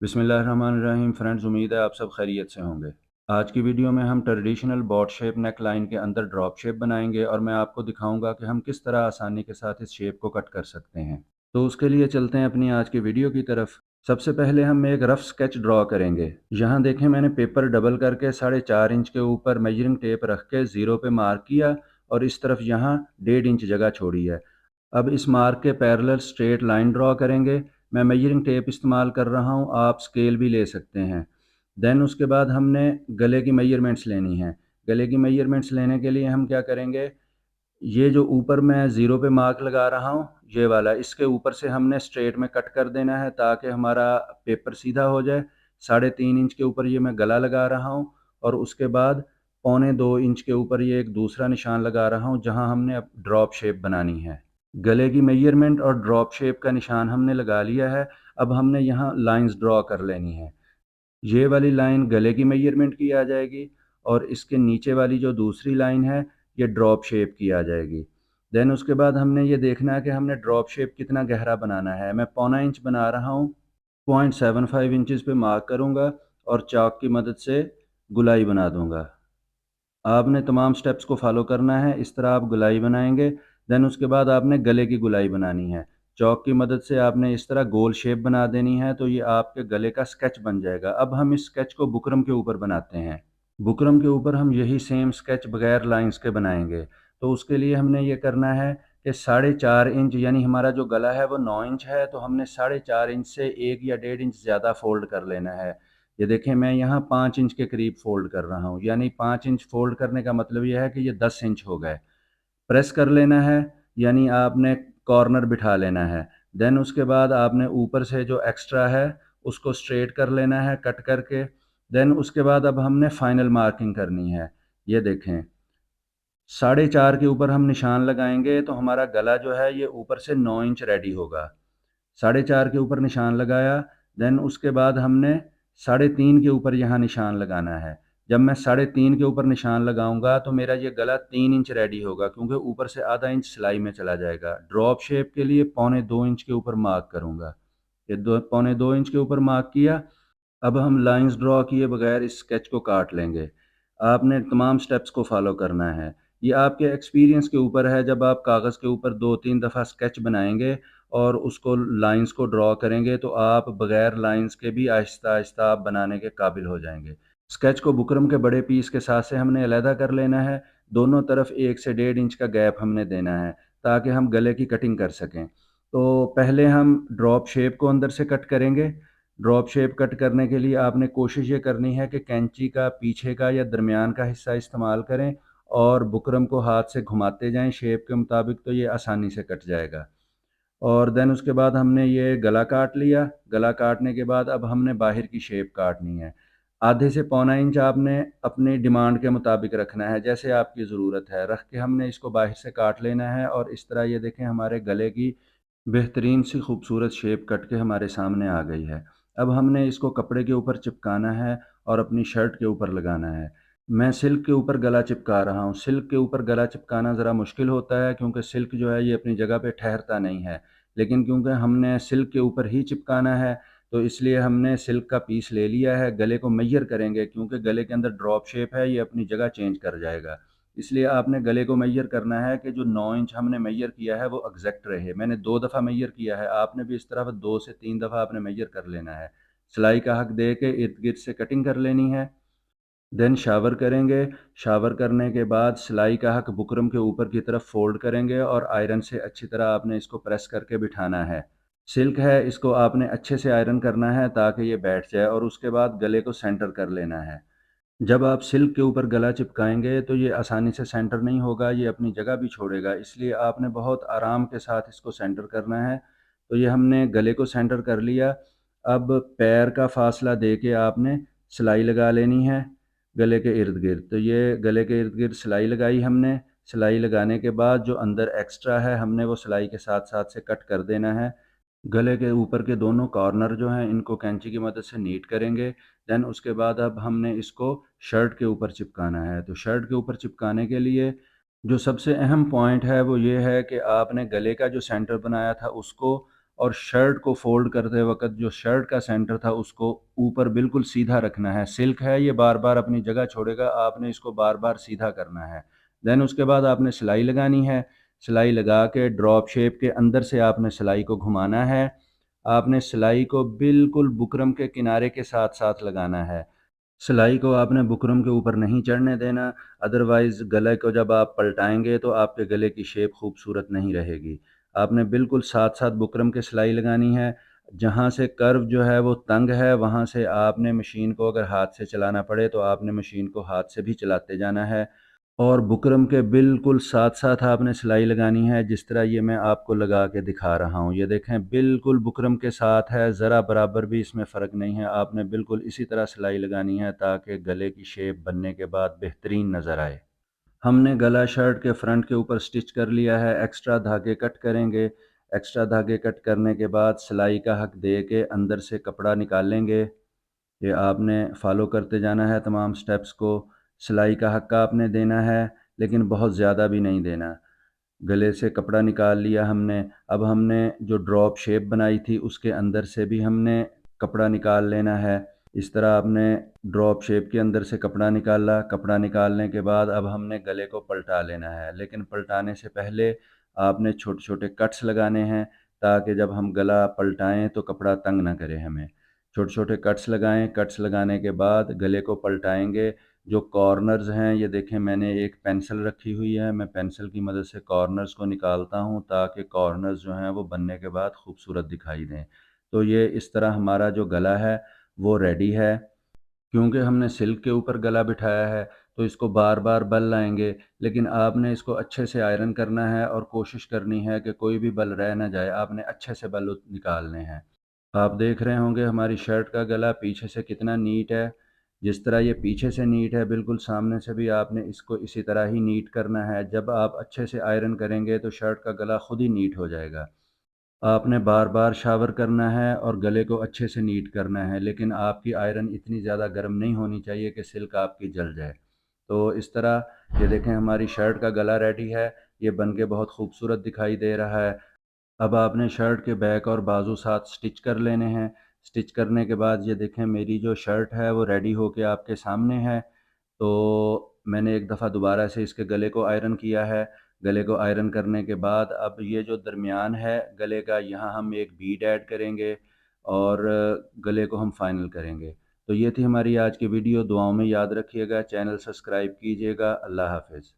बिस्मिल्लाहिर्रहमानिर्रहीम। फ्रेंड्स, उम्मीद है आप सब खैरियत से होंगे। आज की वीडियो में हम traditional boat shape neck line के अंदर ड्रॉप शेप बनाएंगे और मैं आपको दिखाऊंगा कि हम किस तरह आसानी के साथ इस शेप को कट कर सकते हैं। तो उसके लिए चलते हैं अपनी आज की वीडियो की तरफ। सबसे पहले हम एक रफ स्केच ड्रॉ करेंगे। यहाँ देखें, मैंने पेपर डबल करके 4.5 इंच के ऊपर मेजरिंग टेप रख के ज़ीरो पे मार्क किया और इस तरफ यहाँ 1.5 इंच जगह छोड़ी है। अब इस मार्क के पैरेलल स्ट्रेट लाइन ड्रॉ करेंगे। मैं मेजरिंग टेप इस्तेमाल कर रहा हूँ, आप स्केल भी ले सकते हैं। देन उसके बाद हमने गले की मेजरमेंट्स लेनी है। गले की मेजरमेंट्स लेने के लिए हम क्या करेंगे, ये जो ऊपर मैं ज़ीरो पे मार्क लगा रहा हूँ, ये वाला, इसके ऊपर से हमने स्ट्रेट में कट कर देना है ताकि हमारा पेपर सीधा हो जाए। 3.5 इंच के ऊपर ये मैं गला लगा रहा हूँ और उसके बाद 1.25 इंच के ऊपर ये एक दूसरा निशान लगा रहा हूँ जहाँ हमने अब ड्रॉप शेप बनानी है। गले की मेजरमेंट और ड्रॉप शेप का निशान हमने लगा लिया है। अब हमने यहाँ लाइंस ड्रॉ कर लेनी है। ये वाली लाइन गले की मेजरमेंट की आ जाएगी और इसके नीचे वाली जो दूसरी लाइन है, ये ड्रॉप शेप की आ जाएगी। देन उसके बाद हमने ये देखना है कि हमने ड्रॉप शेप कितना गहरा बनाना है। मैं 0.25 इंच बना रहा हूँ, 0.75 इंचज़ पे मार्क करूँगा और चाक की मदद से गुलाई बना दूँगा। आपने तमाम स्टेप्स को फॉलो करना है, इस तरह आप गुलाई बनाएंगे। देन उसके बाद आपने गले की गुलाई बनानी है। चॉक की मदद से आपने इस तरह गोल शेप बना देनी है, तो ये आपके गले का स्केच बन जाएगा। अब हम इस स्केच को बुकरम के ऊपर बनाते हैं। बुकरम के ऊपर हम यही सेम स्केच बगैर लाइंस के बनाएंगे। तो उसके लिए हमने ये करना है कि 4.5 इंच, यानी हमारा जो गला है वो 9 इंच है, तो हमने 4.5 इंच से 1 या 1.5 इंच ज़्यादा फोल्ड कर लेना है। ये देखें, मैं यहाँ 5 इंच के करीब फ़ोल्ड कर रहा हूँ, यानी 5 इंच फ़ोल्ड करने का मतलब ये है कि ये 10 इंच हो गए। प्रेस कर लेना है, यानी आपने कॉर्नर बिठा लेना है। देन उसके बाद आपने ऊपर से जो एक्स्ट्रा है उसको स्ट्रेट कर लेना है कट करके। देन उसके बाद अब हमने फाइनल मार्किंग करनी है। ये देखें, 4.5 के ऊपर हम निशान लगाएंगे तो हमारा गला जो है ये ऊपर से 9 इंच रेडी होगा। 4.5 के ऊपर निशान लगाया। देन उसके बाद हमने 3.5 के ऊपर यहाँ निशान लगाना है। जब मैं 3.5 के ऊपर निशान लगाऊंगा तो मेरा ये गला 3 इंच रेडी होगा, क्योंकि ऊपर से आधा इंच सिलाई में चला जाएगा। ड्रॉप शेप के लिए 1.25 इंच के ऊपर मार्क करूँगा। ये 1.25 इंच के ऊपर मार्क किया। अब हम लाइंस ड्रॉ किए बगैर इस स्केच को काट लेंगे। आपने तमाम स्टेप्स को फॉलो करना है। ये आपके एक्सपीरियंस के ऊपर है। जब आप कागज़ के ऊपर 2-3 दफ़ा स्केच बनाएंगे और उसको लाइंस को ड्रॉ करेंगे तो आप बगैर लाइंस के भी आहिस्ता आहिस्ता आप बनाने के काबिल हो जाएंगे। स्केच को बुकरम के बड़े पीस के साथ से हमने अलहदा कर लेना है। दोनों तरफ 1 से 1.5 इंच का गैप हमने देना है ताकि हम गले की कटिंग कर सकें। तो पहले हम ड्रॉप शेप को अंदर से कट करेंगे। ड्रॉप शेप कट करने के लिए आपने कोशिश ये करनी है कि कैंची का पीछे का या दरमियान का हिस्सा इस्तेमाल करें और बुकरम को हाथ से घुमाते जाएं शेप के मुताबिक, तो ये आसानी से कट जाएगा। और देन उसके बाद हमने ये गला काट लिया। गला काटने के बाद अब हमने बाहर की शेप काटनी है। आधे से 0.25 इंच आपने अपनी डिमांड के मुताबिक रखना है, जैसे आपकी ज़रूरत है रख के हमने इसको बाहर से काट लेना है। और इस तरह ये देखें, हमारे गले की बेहतरीन सी खूबसूरत शेप कट के हमारे सामने आ गई है। अब हमने इसको कपड़े के ऊपर चिपकाना है और अपनी शर्ट के ऊपर लगाना है। मैं सिल्क के ऊपर गला चिपका रहा हूँ। सिल्क के ऊपर गला चिपकाना ज़रा मुश्किल होता है, क्योंकि सिल्क जो है ये अपनी जगह पे ठहरता नहीं है। लेकिन क्योंकि हमने सिल्क के ऊपर ही चिपकाना है, तो इसलिए हमने सिल्क का पीस ले लिया है। गले को मेजर करेंगे, क्योंकि गले के अंदर ड्रॉप शेप है, ये अपनी जगह चेंज कर जाएगा। इसलिए आपने गले को मेजर करना है कि जो 9 इंच हमने मेजर किया है वो एग्जैक्ट रहे। मैंने 2 दफ़ा मेजर किया है, आपने भी इस तरह 2 से 3 दफ़ा आपने मेजर कर लेना है। सिलाई का हक दे के इर्द गिर्द से कटिंग कर लेनी है। देन शावर करेंगे। शावर करने के बाद सिलाई का हक बुकरम के ऊपर की तरफ फोल्ड करेंगे और आयरन से अच्छी तरह आपने इसको प्रेस करके बिठाना है। सिल्क है, इसको आपने अच्छे से आयरन करना है ताकि ये बैठ जाए और उसके बाद गले को सेंटर कर लेना है। जब आप सिल्क के ऊपर गला चिपकाएंगे तो ये आसानी से सेंटर नहीं होगा, ये अपनी जगह भी छोड़ेगा, इसलिए आपने बहुत आराम के साथ इसको सेंटर करना है। तो ये हमने गले को सेंटर कर लिया। अब पैर का फासला दे के आपने सिलाई लगा लेनी है गले के इर्द गिर्द। तो ये गले के इर्द गिर्द सिलाई लगाई हमने। सिलाई लगाने के बाद जो अंदर एक्स्ट्रा है हमने वो सिलाई के साथ साथ से कट कर देना है। गले के ऊपर के दोनों कॉर्नर जो हैं इनको कैंची की मदद से नीट करेंगे। देन उसके बाद अब हमने इसको शर्ट के ऊपर चिपकाना है। तो शर्ट के ऊपर चिपकाने के लिए जो सबसे अहम पॉइंट है वो ये है कि आपने गले का जो सेंटर बनाया था उसको और शर्ट को फ़ोल्ड करते वक़्त जो शर्ट का सेंटर था उसको ऊपर बिल्कुल सीधा रखना है। सिल्क है, ये बार-बार अपनी जगह छोड़ेगा, आपने इसको बार-बार सीधा करना है। देन उसके बाद आपने सिलाई लगानी है। सिलाई लगा के ड्रॉप शेप के अंदर से आपने सिलाई को घुमाना है। आपने सिलाई को बिल्कुल बुकरम के किनारे के साथ-साथ लगाना है। सिलाई को आपने बुकरम के ऊपर नहीं चढ़ने देना, अदरवाइज़ गले को जब आप पलटाएँगे तो आपके गले की शेप खूबसूरत नहीं रहेगी। आपने बिल्कुल साथ-साथ बुकरम के सिलाई लगानी है। जहाँ से कर्व जो है वो तंग है, वहाँ से आपने मशीन को अगर हाथ से चलाना पड़े तो आपने मशीन को हाथ से भी चलाते जाना है। और बुकरम के बिल्कुल साथ-साथ आपने सिलाई लगानी है, जिस तरह ये मैं आपको लगा के दिखा रहा हूँ। ये देखें बिल्कुल बुकरम के साथ है, ज़रा बराबर भी इसमें फ़र्क नहीं है। आपने बिल्कुल इसी तरह सिलाई लगानी है ताकि गले की शेप बनने के बाद बेहतरीन नज़र आए। हमने गला शर्ट के फ्रंट के ऊपर स्टिच कर लिया है, एक्स्ट्रा धागे कट करेंगे। एक्स्ट्रा धागे कट करने के बाद सिलाई का हक दे के अंदर से कपड़ा निकालेंगे। ये आपने फ़ॉलो करते जाना है तमाम स्टेप्स को। सिलाई का हक़ आपने देना है, लेकिन बहुत ज़्यादा भी नहीं देना। गले से कपड़ा निकाल लिया हमने, अब हमने जो ड्रॉप शेप बनाई थी उसके अंदर से भी हमने कपड़ा निकाल लेना है। इस तरह आपने ड्रॉप शेप के अंदर से कपड़ा निकाला, कपड़ा निकालने के बाद अब हमने गले को पलटा लेना है। लेकिन पलटाने से पहले आपने छोटे-छोटे कट्स लगाने हैं ताकि जब हम गला पलटाएँ तो कपड़ा तंग ना करे हमें। छोटे-छोटे कट्स लगाएँ, कट्स लगाने के बाद गले को पलटाएँगे। जो कॉर्नर्स हैं ये देखें मैंने एक पेंसिल रखी हुई है, मैं पेंसिल की मदद से कॉर्नर्स को निकालता हूँ ताकि कॉर्नर्स जो हैं वो बनने के बाद खूबसूरत दिखाई दें। तो ये इस तरह हमारा जो गला है वो रेडी है। क्योंकि हमने सिल्क के ऊपर गला बिठाया है तो इसको बार-बार बल लाएँगे, लेकिन आपने इसको अच्छे से आयरन करना है और कोशिश करनी है कि कोई भी बल रह ना जाए, आपने अच्छे से बल निकालने हैं। आप देख रहे होंगे हमारी शर्ट का गला पीछे से कितना नीट है। जिस तरह ये पीछे से नीट है, बिल्कुल सामने से भी आपने इसको इसी तरह ही नीट करना है। जब आप अच्छे से आयरन करेंगे तो शर्ट का गला खुद ही नीट हो जाएगा। आपने बार-बार शावर करना है और गले को अच्छे से नीट करना है, लेकिन आपकी आयरन इतनी ज़्यादा गर्म नहीं होनी चाहिए कि सिल्क आपकी जल जाए। तो इस तरह ये देखें हमारी शर्ट का गला रेडी है, ये बन के बहुत खूबसूरत दिखाई दे रहा है। अब आपने शर्ट के बैक और बाजू साथ स्टिच कर लेने हैं। स्टिच करने के बाद ये देखें मेरी जो शर्ट है वो रेडी होके आपके सामने है। तो मैंने एक दफ़ा दोबारा से इसके गले को आयरन किया है। गले को आयरन करने के बाद अब ये जो दरमियान है गले का, यहाँ हम एक बीड ऐड करेंगे और गले को हम फ़ाइनल करेंगे। तो ये थी हमारी आज की वीडियो। दुआओं में याद रखिएगा, चैनल सब्सक्राइब कीजिएगा। अल्लाह हाफ़िज़।